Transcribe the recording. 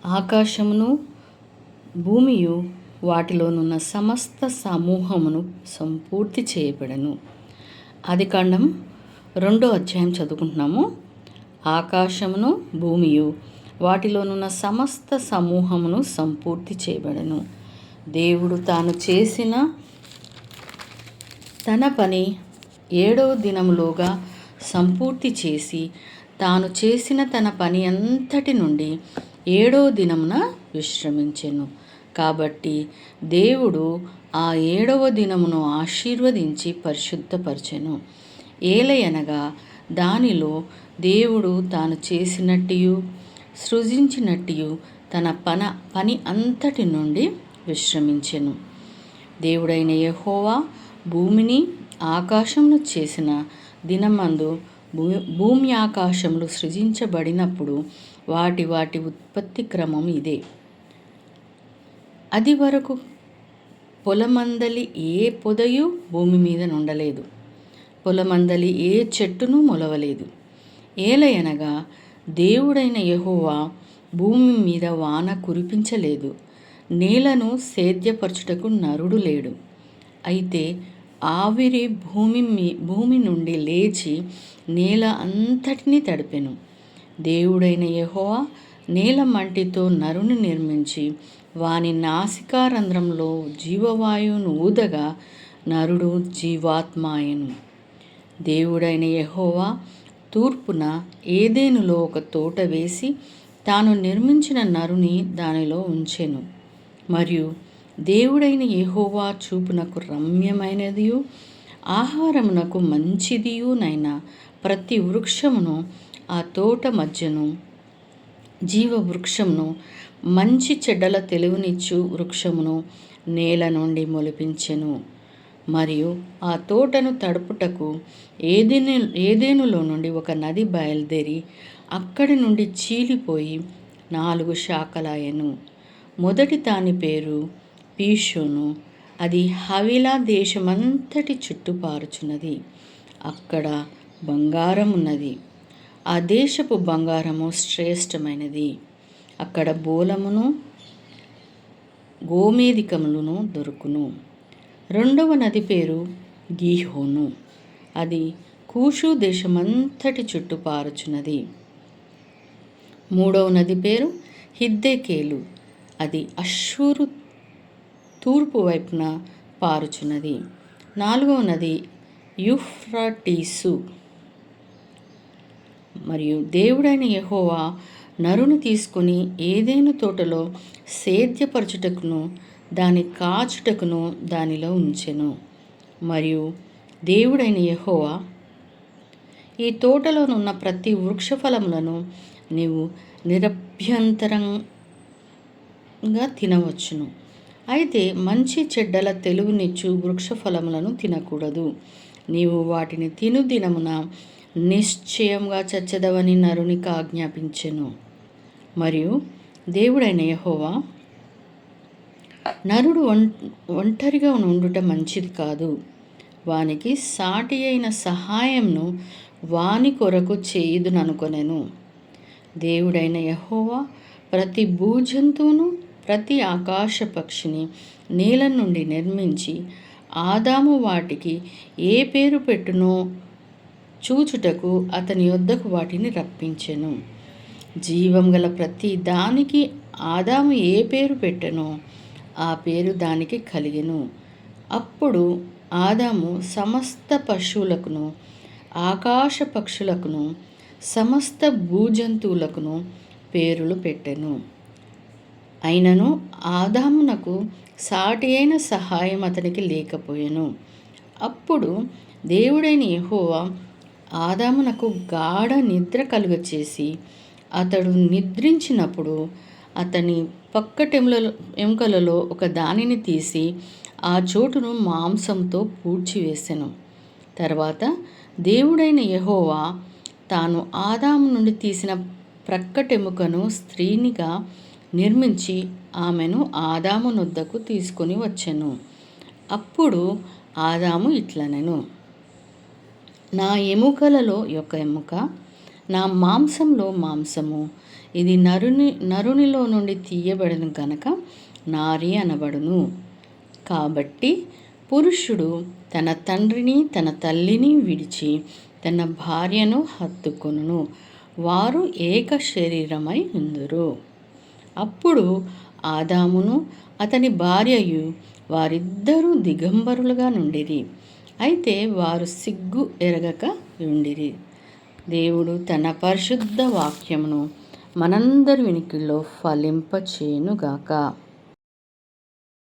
ఆకాశమును భూమియు వాటిలోనున్న సమస్త సమూహమును సంపూర్తి చేయబడెను. ఆదికాండం 2వ అధ్యాయం చదువుకుంటున్నాము. ఆకాశమును భూమియు వాటిలోనున్న సమస్త సమూహమును సంపూర్తి చేయబడెను. దేవుడు తాను చేసిన తన పని 7వ దినములోగా సంపూర్తి చేసి, తాను చేసిన తన పని అంతటి నుండి 7వ దినమున విశ్రమించెను. కాబట్టి దేవుడు ఆ 7వ దినమును ఆశీర్వదించి పరిశుద్ధపరచెను. ఏలయనగా దానిలో దేవుడు తాను చేసినట్టు సృజించినట్టు తన పని అంతటి నుండి విశ్రమించెను. దేవుడైన యెహోవా భూమిని ఆకాశమును చేసిన దినమందు భూమి ఆకాశములు సృజించబడినప్పుడు వాటి ఉత్పత్తి క్రమం ఇదే. అది వరకు పొలమందలి ఏ పొదయు భూమి మీద నుండలేదు, పొలమందలి ఏ చెట్టును మొలవలేదు. ఏలయనగా దేవుడైన యెహోవా భూమి మీద వాన కురిపించలేదు, నేలను సేద్యపరచుటకు నరుడు లేడు. అయితే ఆవిరి భూమి నుండి లేచి నేల అంతటినీ తడిపెను. దేవుడైన యెహోవా నేల మంటితో నరుని నిర్మించి వాని నాసికారంధ్రంలో జీవవాయువును ఊదగా నరుడు జీవాత్మాయను. దేవుడైన యెహోవా తూర్పున ఏదెనులో ఒక తోట వేసి తాను నిర్మించిన నరుని దానిలో ఉంచెను. మరియు దేవుడైన యెహోవా చూపునకు రమ్యమైనదియు ఆహారమునకు మంచిదియునైన ప్రతి వృక్షమును ఆ తోట మధ్యను, జీవ వృక్షమును, మంచి చెడ్డల తెలివినిచ్చు వృక్షమును నేల నుండి మొలిపించెను. మరియు ఆ తోటను తడుపుటకు ఏదెనులో నుండి ఒక నది బయలుదేరి అక్కడి నుండి చీలిపోయి 4 శాఖలాయెను. మొదటి దాని పేరు పీషోను. అది హవిలా దేశమంతటి చుట్టూ పారుచున్నది. అక్కడ బంగారం ఉన్నది. ఆ దేశపు బంగారము శ్రేష్టమైనది. అక్కడ బోలమును గోమేధికములను దొరుకును. 2వ నది పేరు గీహోను. అది కూషు దేశమంతటి చుట్టూ పారుచున్నది. 3వ నది పేరు హిద్దెకేలు. అది అష్షూరు తూర్పు వైపున పారుచున్నది. 4వ నది యూఫ్రటీసు. మరియు దేవుడైన యెహోవా నరుని తీసుకొని ఏదెను తోటలో సేద్యపరచుటకును దాని కాచుటకును దానిలో ఉంచెను. మరియు దేవుడైన యెహోవా ఈ తోటలోనున్న ప్రతి వృక్ష ఫలములను నీవు నిరభ్యంతరంగా తినవచ్చును. అయితే మంచి చెడ్డల తెలివినిచ్చు వృక్ష ఫలములను తినకూడదు. నీవు వాటిని తిను దినమున నిశ్చయంగా చచ్చెదవని నరునికి ఆజ్ఞాపించెను. మరియు దేవుడైన యెహోవా నరుడు ఒంటరిగా ఉండుట మంచిది కాదు, వానికి సాటి అయిన సహాయంను వాని కొరకు చేయుదుననుకొనెను. దేవుడైన యెహోవా ప్రతి భూజంతువును ప్రతి ఆకాశ పక్షిని నేల నుండి నిర్మించి ఆదాము వాటికి ఏ పేరు పెట్టునో చూచుటకు అతని యొద్దకు వాటిని రప్పించెను. జీవం గల ప్రతి దానికి ఆదాము ఏ పేరు పెట్టెనో ఆ పేరు దానికి కలిగెను. అప్పుడు ఆదాము సమస్త పశువులకును ఆకాశ పక్షులకును సమస్త భూజంతువులకును పేరులు పెట్టెను. అయినను ఆదామునకు సాటి అయిన సహాయం అతనికి లేకపోయెను. అప్పుడు దేవుడైన యెహోవా ఆదామునకు గాఢ నిద్ర కలుగచేసి అతడు నిద్రించినప్పుడు అతని ఎముకలలో ఒక దానిని తీసి ఆ చోటును మాంసంతో పూడ్చివేసెను. తర్వాత దేవుడైన యెహోవా తాను ఆదాము నుండి తీసిన ప్రక్కటెముకను స్త్రీనిగా నిర్మించి ఆమెను ఆదాము నొద్దకు తీసుకొని వచ్చెను. అప్పుడు ఆదాము ఇట్లనెను, నా ఎముకలలో ఒక ఎముక, నా మాంసంలో మాంసము, ఇది నరునిలో నుండి తీయబడిన గనక నారి అనబడును. కాబట్టి పురుషుడు తన తండ్రిని తన తల్లిని విడిచి తన భార్యను హత్తుకొనును, వారు ఏక శరీరమై ఉందురు. అప్పుడు ఆదామును అతని భార్యయు వారిద్దరూ దిగంబరులుగా నుండిరి, అయితే వారు సిగ్గు ఎరగక ఉండిరి. దేవుడు తన పరిశుద్ధ వాక్యమును మనందరి వినికిల్లో ఫలింపచేయునుగాక.